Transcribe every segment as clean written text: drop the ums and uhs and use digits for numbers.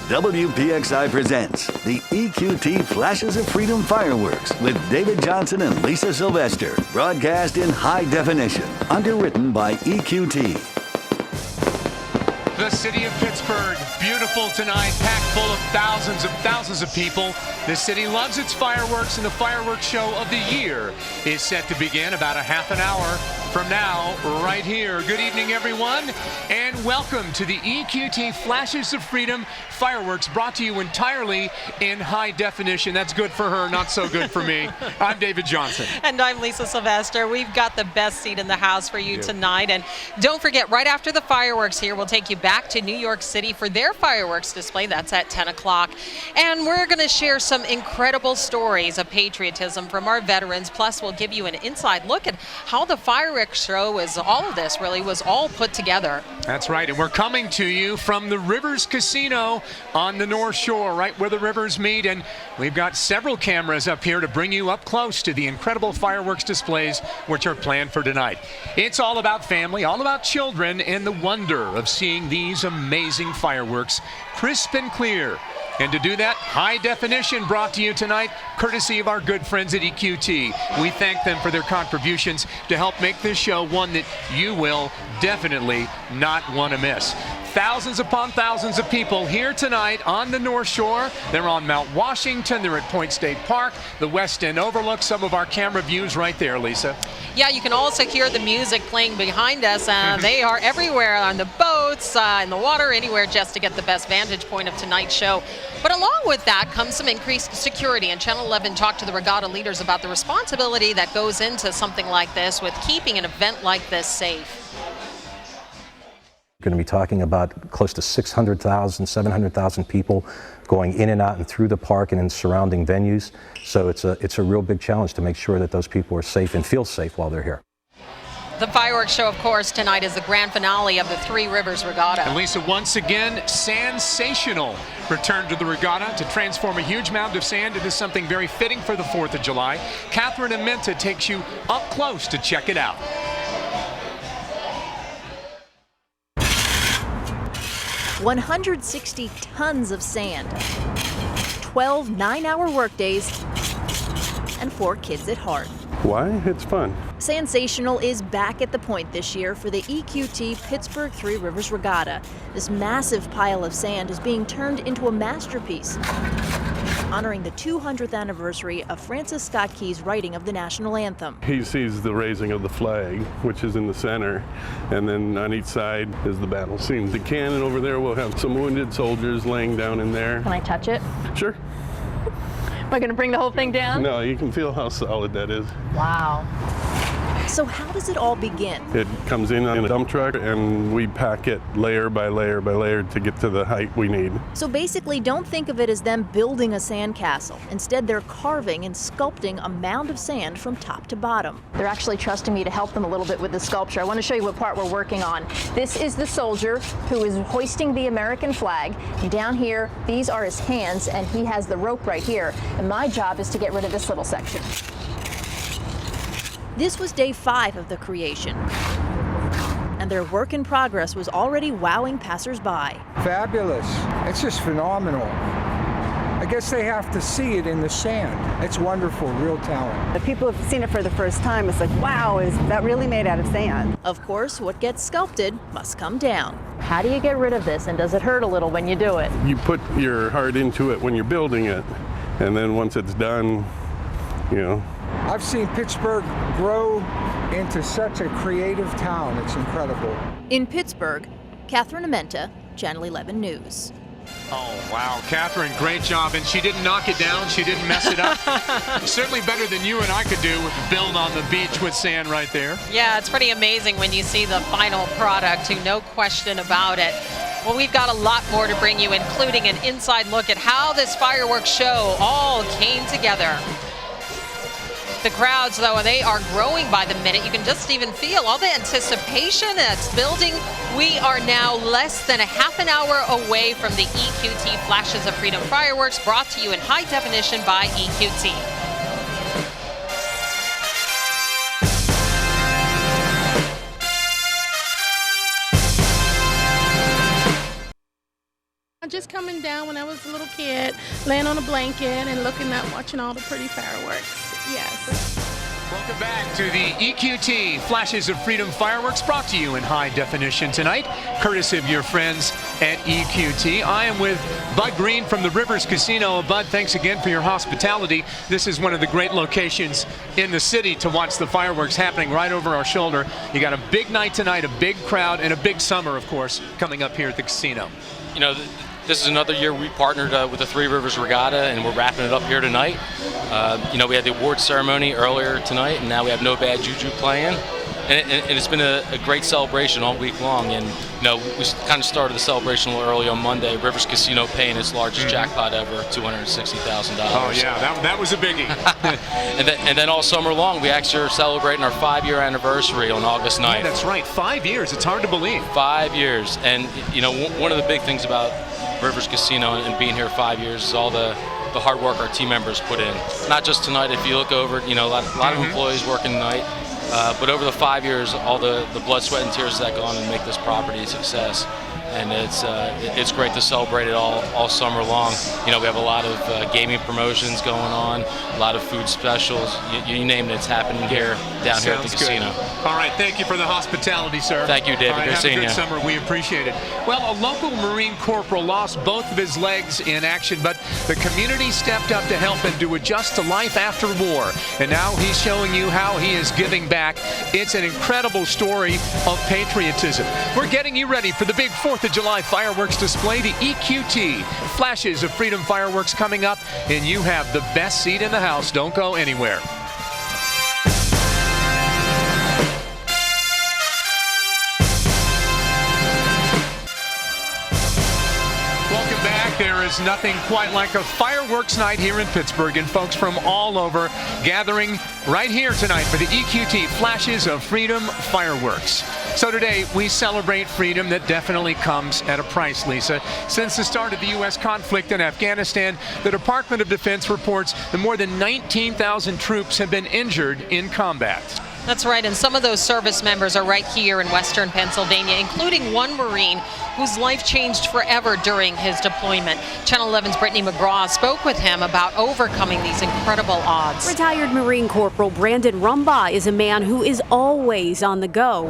WPXI presents the EQT Flashes of Freedom Fireworks with David Johnson and Lisa Sylvester. Broadcast in high definition. Underwritten by EQT. The city of Pittsburgh, beautiful tonight, packed full of thousands of people. The city loves its fireworks, and the fireworks show of the year is set to begin about a half an hour from now, right here. Good evening, everyone, and welcome to the EQT Flashes of Freedom Fireworks, brought to you entirely in high definition. That's good for her, not so good for me. I'm David Johnson. And I'm Lisa Sylvester. We've got the best seat in the house for you tonight. And don't forget, right after the fireworks here, we'll take you back to New York City for their fireworks display. That's at 10 o'clock. And we're going to share some incredible stories of patriotism from our veterans. Plus, we'll give you an inside look at how the fireworks show is, all of this really was all put together. That's right, and we're coming to you from the Rivers Casino on the North Shore, right where the rivers meet, and we've got several cameras up here to bring you up close to the incredible fireworks displays which are planned for tonight. It's all about family, all about children, and the wonder of seeing these amazing fireworks crisp and clear. And to do that, high definition brought to you tonight, courtesy of our good friends at EQT. We thank them for their contributions to help make this show one that you will definitely not want to miss. Thousands upon thousands of people here tonight on the North Shore. They're on Mount Washington. They're at Point State Park. The West End overlook. Some of our camera views right there, Lisa. Yeah, you can also hear the music playing behind us. They are everywhere, on the boats, in the water, anywhere, just to get the best vantage point of tonight's show. But along with that comes some increased security. And Channel 11 talked to the regatta leaders about the responsibility that goes into something like this with keeping an event like this safe. We're going to be talking about close to 600,000, 700,000 people going in and out and through the park and in surrounding venues. So it's a real big challenge to make sure that those people are safe and feel safe while they're here. The fireworks show, of course, tonight is the grand finale of the Three Rivers Regatta. And Lisa, once again, sensational return to the regatta to transform a huge mound of sand into something very fitting for the 4th of July. Catherine Amenta takes you up close to check it out. 160 tons of sand, 12 9-hour workdays, and 4 kids at heart. Why? It's fun. Sensational is back at the point this year for the EQT Pittsburgh Three Rivers Regatta. This massive pile of sand is being turned into a masterpiece, honoring the 200th anniversary of Francis Scott Key's writing of the national anthem. He sees the raising of the flag, which is in the center, and then on each side is the battle scene. The cannon over there will have some wounded soldiers laying down in there. Can I touch it? Sure. Am I going to bring the whole thing down? No, you can feel how solid that is. Wow. So how does it all begin? It comes in on a dump truck, and we pack it layer by layer by layer to get to the height we need. So basically, don't think of it as them building a sandcastle. Instead, they're carving and sculpting a mound of sand from top to bottom. They're actually trusting me to help them a little bit with the sculpture. I want to show you what part we're working on. This is the soldier who is hoisting the American flag. And down here, these are his hands, and he has the rope right here. And my job is to get rid of this little section. This was day 5 of the creation, and their work in progress was already wowing passersby. Fabulous. It's just phenomenal. I guess they have to see it in the sand. It's wonderful, real talent. If people have seen it for the first time, it's like, wow, is that really made out of sand? Of course, what gets sculpted must come down. How do you get rid of this, and does it hurt a little when you do it? You put your heart into it when you're building it, and then once it's done, you know. I've seen Pittsburgh grow into such a creative town. It's incredible. In Pittsburgh, Catherine Amenta, Channel 11 News. Oh, wow. Catherine, great job. And she didn't knock it down. She didn't mess it up. Certainly better than you and I could do with build on the beach with sand right there. Yeah, it's pretty amazing when you see the final product, no question about it. Well, we've got a lot more to bring you, including an inside look at how this fireworks show all came together. The crowds, though, they are growing by the minute. You can just even feel all the anticipation that's building. We are now less than a half an hour away from the EQT Flashes of Freedom fireworks, brought to you in high definition by EQT. just coming down when I was a little kid, laying on a blanket and looking at watching all the pretty fireworks. Yes. Welcome back to the EQT Flashes of Freedom Fireworks, brought to you in high definition tonight, courtesy of your friends at EQT. I am with Bud Green from the Rivers Casino. Bud, thanks again for your hospitality. This is one of the great locations in the city to watch the fireworks happening right over our shoulder. You got a big night tonight, a big crowd, and a big summer, of course, coming up here at the casino. You know, this is another year we partnered with the Three Rivers Regatta, and we're wrapping it up here tonight. You know, we had the awards ceremony earlier tonight, and now we have No Bad Juju playing. And it's been a great celebration all week long. And, you know, we kind of started the celebration a little early on Monday. Rivers Casino paying its largest jackpot ever, $260,000. Oh, yeah, that was a biggie. and then all summer long, we actually are celebrating our 5-year anniversary on August 9th. Yeah, that's right, 5 years. It's hard to believe. 5 years. And, you know, one of the big things about Rivers Casino and being here 5 years is all the hard work our team members put in. Not just tonight. If you look over, you know, a lot of employees working tonight. But over the 5 years, all the blood, sweat, and tears that go on and make this property a success. And it's great to celebrate it all summer long. You know, we have a lot of gaming promotions going on, a lot of food specials. You name it, it's happening here, down here at the casino. All right, thank you for the hospitality, sir. Thank you, David. All right, Good seeing you. Have a good summer. We appreciate it. Well, a local Marine corporal lost both of his legs in action, but the community stepped up to help him to adjust to life after war. And now he's showing you how he is giving back. It's an incredible story of patriotism. We're getting you ready for the big 4th of July fireworks display, the EQT Flashes of Freedom Fireworks coming up, and you have the best seat in the house. Don't go anywhere. Welcome back. There is nothing quite like a fireworks night here in Pittsburgh, and folks from all over gathering right here tonight for the EQT Flashes of Freedom Fireworks. So today we celebrate freedom that definitely comes at a price, Lisa. Since the start of the U.S. conflict in Afghanistan, the Department of Defense reports that more than 19,000 troops have been injured in combat. That's right, and some of those service members are right here in Western Pennsylvania, including one Marine whose life changed forever during his deployment. Channel 11's Brittany McGraw spoke with him about overcoming these incredible odds. Retired Marine Corporal Brandon Rumbaugh is a man who is always on the go.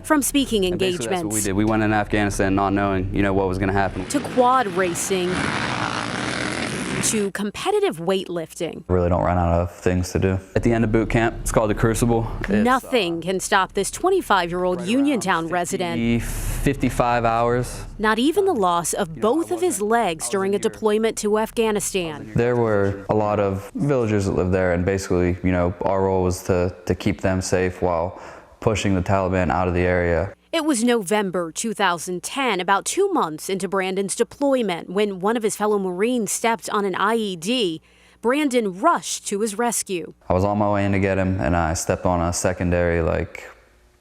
From speaking engagements, that's what we did. We went in Afghanistan not knowing, what was going to happen. To quad racing, to competitive weightlifting. Really don't run out of things to do. At the end of boot camp, it's called the Crucible. Nothing can stop this 25-year-old Uniontown resident. 55 hours. Not even the loss of both of his legs during a deployment to Afghanistan. There were a lot of villagers that lived there, and basically, our role was to keep them safe while pushing the Taliban out of the area. It was November 2010, about 2 months into Brandon's deployment, when one of his fellow Marines stepped on an IED. Brandon rushed to his rescue. I was on my way in to get him, and I stepped on a secondary,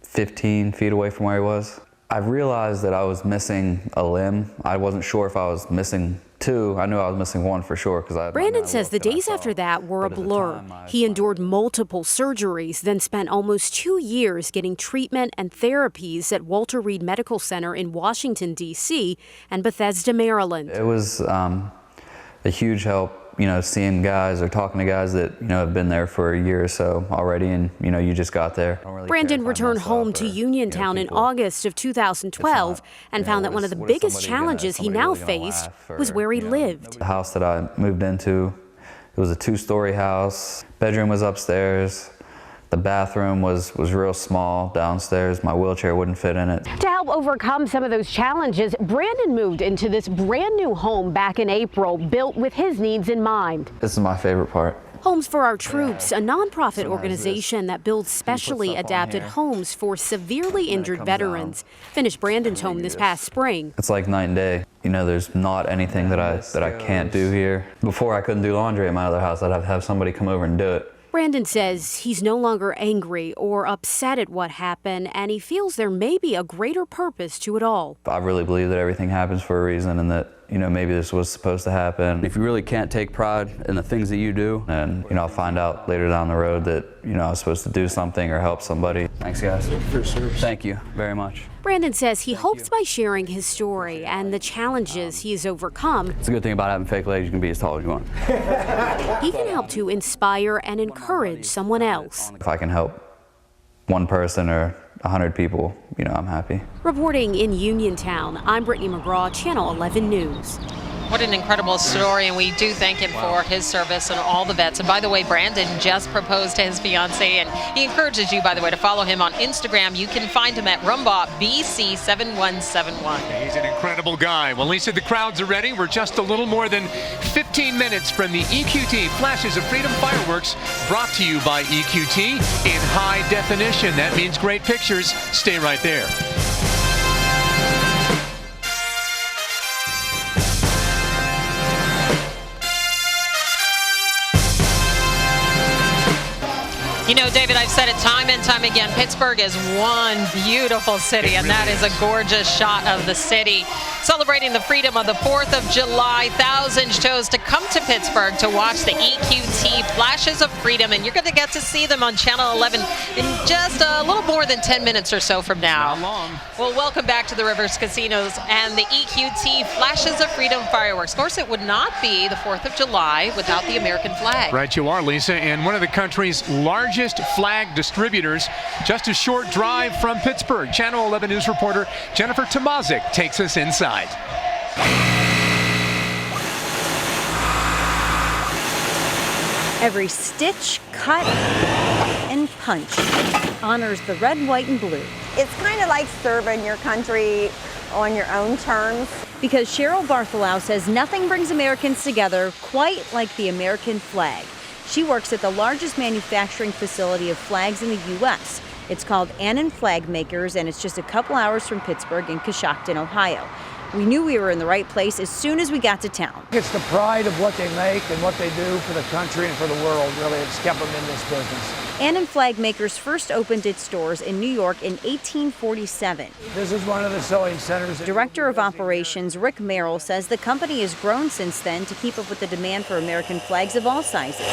15 feet away from where he was. I realized that I was missing a limb. I wasn't sure if I was missing two. I knew I was missing one for sure. Brandon says the days after that were a blur. He endured multiple surgeries, then spent almost 2 years getting treatment and therapies at Walter Reed Medical Center in Washington, D.C. and Bethesda, Maryland. It was a huge help, seeing guys or talking to guys that, have been there for a year or so already, and, you just got there. Brandon returned home to Uniontown in August of 2012 and found that one of the biggest challenges he now faced was where he lived. The house that I moved into, it was a 2-story house. Bedroom was upstairs. The bathroom was real small downstairs. My wheelchair wouldn't fit in it. To help overcome some of those challenges, Brandon moved into this brand new home back in April, built with his needs in mind. This is my favorite part. Homes for Our Troops, a nonprofit organization that builds specially adapted homes for severely injured veterans, finished Brandon's home this past spring. It's like night and day. There's not anything that I can't do here. Before I couldn't do laundry at my other house, I'd have somebody come over and do it. Brandon says he's no longer angry or upset at what happened, and he feels there may be a greater purpose to it all. I really believe that everything happens for a reason, and that you know, maybe this was supposed to happen. If you really can't take pride in the things that you do, and, you know, I'll find out later down the road that, you know, I was supposed to do something or help somebody. Thanks, guys. Thank you very much. Brandon says he hopes by sharing his story and the challenges he has overcome, It's a good thing about having fake legs, you can be as tall as you want. he can help to inspire and encourage someone else. If I can help one person or 100 people, you know, I'm happy. Reporting in Uniontown, I'm Brittany McGraw, Channel 11 News. What an incredible story, and we do thank him for his service and all the vets. And by the way, Brandon just proposed to his fiancée, and he encourages you, by the way, to follow him on Instagram. You can find him at RumbotBC7171. He's an incredible guy. Well, Lisa, the crowds are ready. We're just a little more than 15 minutes from the EQT Flashes of Freedom fireworks, brought to you by EQT in high definition. That means great pictures. Stay right there. You know, David, I've said it time and time again, Pittsburgh is one beautiful city, and that is a gorgeous shot of the city. Celebrating the freedom of the 4th of July, thousands chose to come to Pittsburgh to watch the EQT Flashes of Freedom, and you're going to get to see them on Channel 11 in just a little more than 10 minutes or so from now. Not long. Well, welcome back to the Rivers Casinos and the EQT Flashes of Freedom fireworks. Of course, it would not be the 4th of July without the American flag. Right you are, Lisa, and one of the country's largest flag distributors, just a short drive from Pittsburgh. Channel 11 News reporter Jennifer Tomazik takes us inside. Every stitch, cut, and punch honors the red, white, and blue. It's kind of like serving your country on your own terms. Because Cheryl Bartholow says nothing brings Americans together quite like the American flag. She works at the largest manufacturing facility of flags in the U.S. It's called Annan Flag Makers, and it's just a couple hours from Pittsburgh in Coshocton, Ohio. We knew we were in the right place as soon as we got to town. It's the pride of what they make and what they do for the country and for the world, really. It's kept them in this business. Annan Flag Makers first opened its stores in New York in 1847. This is one of the sewing centers. Director of Operations Rick Merrill says the company has grown since then to keep up with the demand for American flags of all sizes.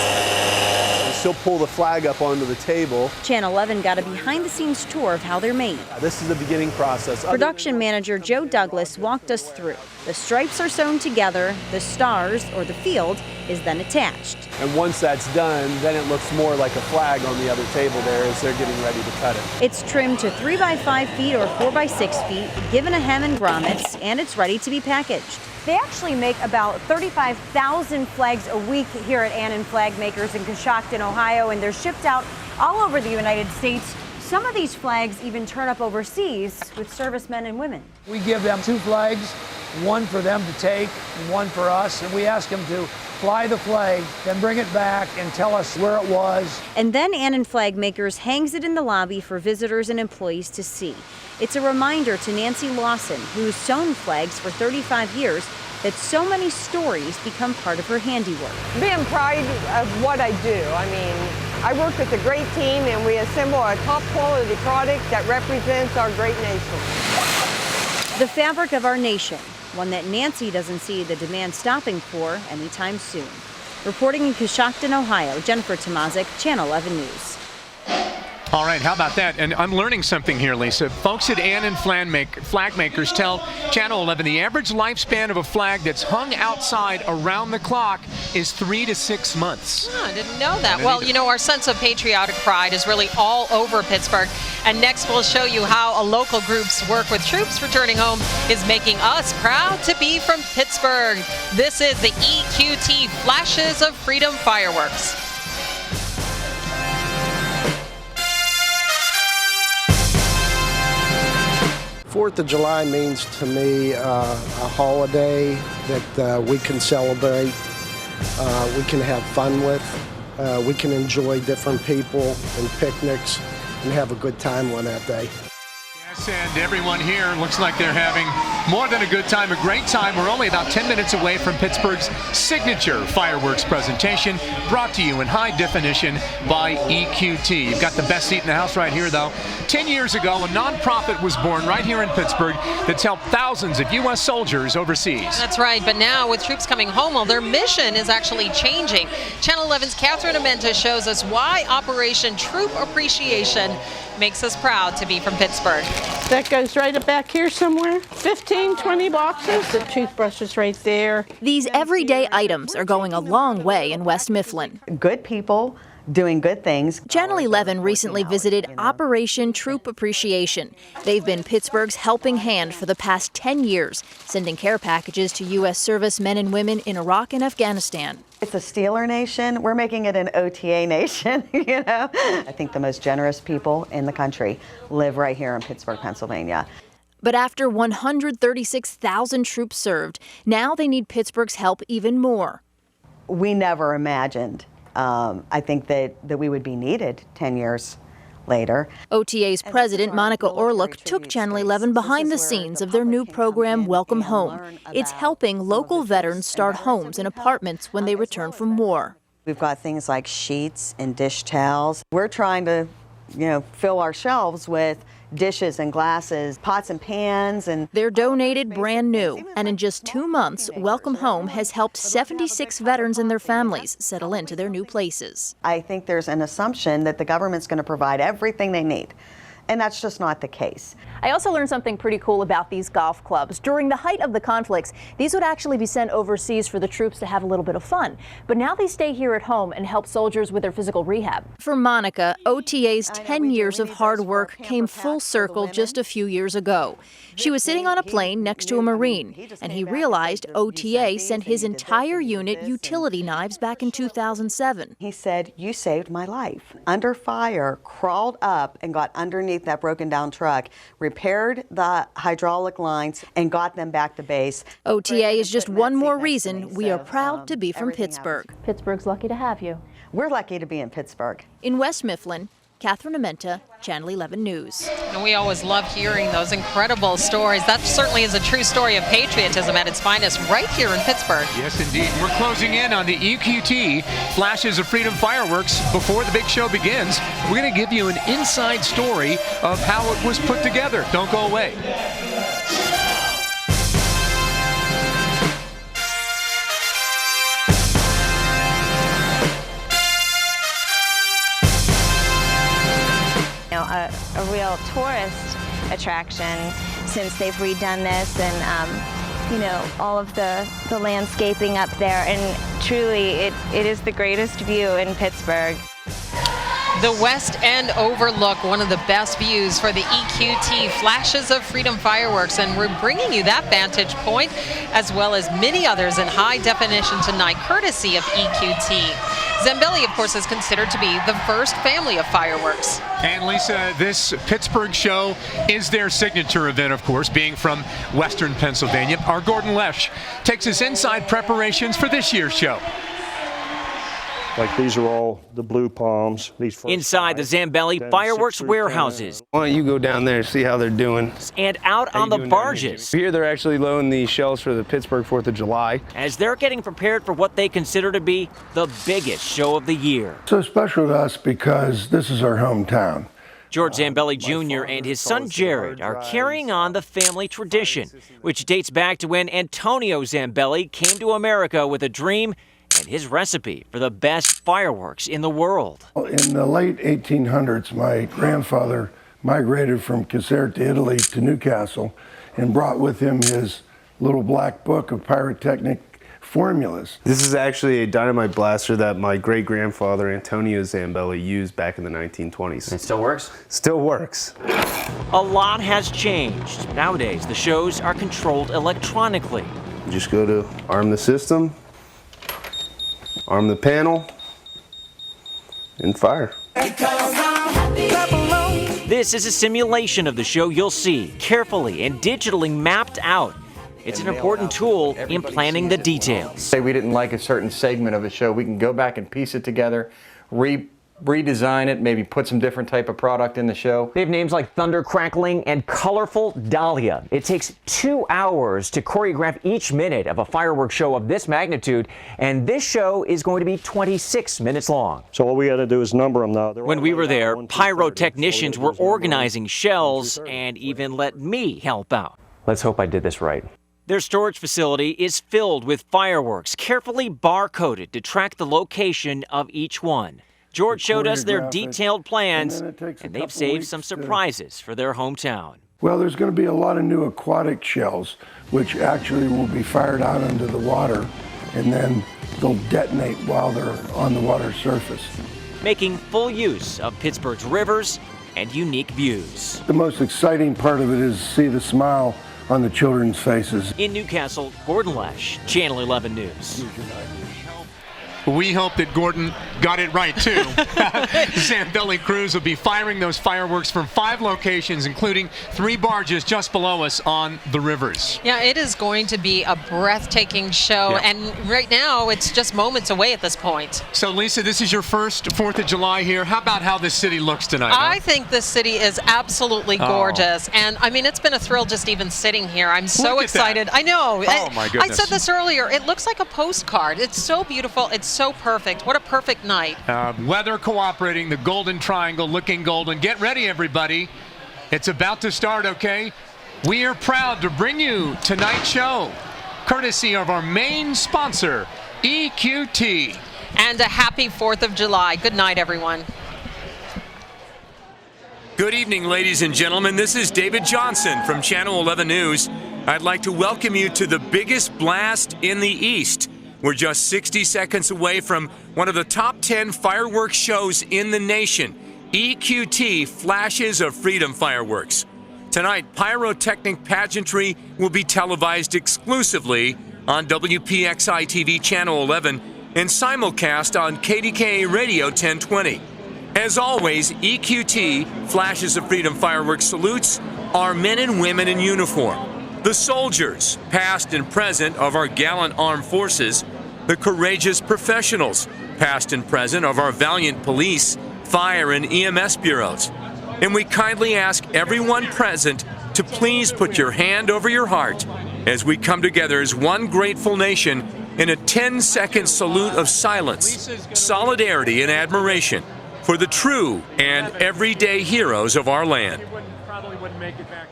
We still pull the flag up onto the table. Channel 11 got a behind-the-scenes tour of how they're made. This is the beginning process. Production manager Joe Douglas walked us through. The stripes are sewn together, the stars, or the field, is then attached. And once that's done, then it looks more like a flag on the other table there as they're getting ready to cut it. It's trimmed to 3 by 5 feet or 4 by 6 feet, given a hem and grommets, and it's ready to be packaged. They actually make about 35,000 flags a week here at Annan Flag Makers in Coshocton, Ohio, and they're shipped out all over the United States. Some of these flags even turn up overseas with servicemen and women. We give them 2 flags, one for them to take and one for us, and we ask them to fly the flag, then bring it back and tell us where it was. And then Annan Flag Makers hangs it in the lobby for visitors and employees to see. It's a reminder to Nancy Lawson, who's sewn flags for 35 years, that so many stories become part of her handiwork. Being proud of what I do. I mean, I work with a great team and we assemble a top quality product that represents our great nation. The fabric of our nation, one that Nancy doesn't see the demand stopping for anytime soon. Reporting in Coshocton, Ohio, Jennifer Tomazik, Channel 11 News. All right, how about that? And I'm learning something here, Lisa. Folks at Annan Flag Makers tell Channel 11 the average lifespan of a flag that's hung outside around the clock is 3 to 6 months. Oh, I didn't know that. Well, you know, our sense of patriotic pride is really all over Pittsburgh. And next we'll show you how a local group's work with troops returning home is making us proud to be from Pittsburgh. This is the EQT Flashes of Freedom fireworks. Fourth of July means to me a holiday that we can celebrate, we can have fun with, we can enjoy different people and picnics and have a good time on that day. Yes, and everyone here looks like they're having More than a good time, a great time. We're only about 10 minutes away from Pittsburgh's signature fireworks presentation, brought to you in high definition by EQT. You've got the best seat in the house right here, though. 10 years ago, a nonprofit was born right here in Pittsburgh that's helped thousands of U.S. soldiers overseas. That's right, but now with troops coming home, well, their mission is actually changing. Channel 11's Catherine Amenta shows us why Operation Troop Appreciation makes us proud to be from Pittsburgh. That goes right up back here somewhere. 15, 20 boxes. The toothbrushes right there. These everyday items are going a long way in West Mifflin. Good people doing good things. Channel 11 recently visited Operation Troop Appreciation. They've been Pittsburgh's helping hand for the past 10 years, sending care packages to U.S. service men and women in Iraq and Afghanistan. It's a Steeler nation. We're making it an OTA nation, you know. I think the most generous people in the country live right here in Pittsburgh, Pennsylvania. But after 136,000 troops served, now they need Pittsburgh's help even more. We never imagined, I think, that we would be needed 10 years later. OTA's president, Monica Orlick, took Channel 11 behind the scenes of their new program, Welcome Home. It's helping local veterans start homes and apartments when they return from war. We've got things like sheets and dish towels. We're trying to, fill our shelves with dishes and glasses, pots and pans, and they're donated brand new. And in just 2 months, Welcome Home has helped 76 veterans and their families settle into their new places. I think there's an assumption that the government's going to provide everything they need. And that's just not the case. I also learned something pretty cool about these golf clubs. During the height of the conflicts, these would actually be sent overseas for the troops to have a little bit of fun. But now they stay here at home and help soldiers with their physical rehab. For Monica, OTA's 10 years of hard work came full circle just a few years ago. She was sitting on a plane next to a Marine, and he realized OTA sent his entire unit utility knives back in 2007. He said, "You saved my life." Under fire, crawled up and got underneath that broken down truck, repaired the hydraulic lines, and got them back to base. OTA is just one more reason we are proud to be from Pittsburgh. Pittsburgh's lucky to have you. We're lucky to be in Pittsburgh. In West Mifflin, Catherine Amenta, Channel 11 News. And we always love hearing those incredible stories. That certainly is a true story of patriotism at its finest right here in Pittsburgh. Yes, indeed. We're closing in on the EQT Flashes of Freedom fireworks. Before the big show begins, we're going to give you an inside story of how it was put together. Don't go away. A real tourist attraction since they've redone this, and all of the landscaping up there, and truly it is the greatest view in Pittsburgh. The West End overlook, one of the best views for the EQT Flashes of Freedom fireworks, and we're bringing you that vantage point as well as many others in high definition tonight, courtesy of EQT. Zambelli, of course, is considered to be the first family of fireworks. And Lisa, this Pittsburgh show is their signature event, of course, being from Western Pennsylvania. Our Gordon Lesh takes us inside preparations for this year's show. Like these are all the blue palms. Inside the Zambelli fireworks warehouses. Why don't you go down there and see how they're doing? And out on the barges. Here they're actually loading the shells for the Pittsburgh 4th of July. As they're getting prepared for what they consider to be the biggest show of the year. So special to us because this is our hometown. George Zambelli Jr. and his son Jared are carrying on the family tradition, which dates back to when Antonio Zambelli came to America with a dream and his recipe for the best fireworks in the world. In the late 1800s, my grandfather migrated from Caserta, Italy to Newcastle and brought with him his little black book of pyrotechnic formulas. This is actually a dynamite blaster that my great-grandfather Antonio Zambelli used back in the 1920s. It still works? Still works. A lot has changed. Nowadays, the shows are controlled electronically. You just go to arm the system, arm the panel, and fire. This is a simulation of the show you'll see, carefully and digitally mapped out. It's an important tool in planning the details. Say we didn't like a certain segment of a show, we can go back and piece it together, redesign it, maybe put some different type of product in the show. They have names like Thunder Crackling and Colorful Dahlia. It takes 2 hours to choreograph each minute of a fireworks show of this magnitude, and this show is going to be 26 minutes long. So what we got to do is number them now. When we were there, pyrotechnicians were organizing shells and even let me help out. Let's hope I did this right. Their storage facility is filled with fireworks, carefully barcoded to track the location of each one. George showed us their detailed plans, and they've saved some surprises for their hometown. Well, there's going to be a lot of new aquatic shells, which actually will be fired out into the water, and then they'll detonate while they're on the water surface. Making full use of Pittsburgh's rivers and unique views. The most exciting part of it is to see the smile on the children's faces. In Newcastle, Gordon Lesh, Channel 11 News. We hope that Gordon got it right, too. Zambelli crews will be firing those fireworks from 5 locations, including 3 barges just below us on the rivers. Yeah, it is going to be a breathtaking show, and right now it's just moments away at this point. So, Lisa, this is your first 4th of July here. How about how this city looks tonight? I think this city is absolutely gorgeous, and I mean, it's been a thrill just even sitting here. I'm so excited. I know. Oh, my goodness. I said this earlier. It looks like a postcard. It's so beautiful. It's so perfect. What a perfect night. Weather cooperating, the Golden Triangle looking golden. Get ready, everybody. It's about to start, okay? We are proud to bring you tonight's show, courtesy of our main sponsor, EQT. And a happy 4th of July. Good night, everyone. Good evening, ladies and gentlemen. This is David Johnson from Channel 11 News. I'd like to welcome you to the biggest blast in the East. We're just 60 seconds away from one of the top 10 fireworks shows in the nation, EQT Flashes of Freedom Fireworks. Tonight, pyrotechnic pageantry will be televised exclusively on WPXI TV Channel 11 and simulcast on KDKA Radio 1020. As always, EQT Flashes of Freedom Fireworks salutes our men and women in uniform, the soldiers, past and present, of our gallant armed forces, the courageous professionals, past and present, of our valiant police, fire, and EMS bureaus. And we kindly ask everyone present to please put your hand over your heart as we come together as one grateful nation in a 10-second salute of silence, solidarity, and admiration for the true and everyday heroes of our land. Probably wouldn't make it back.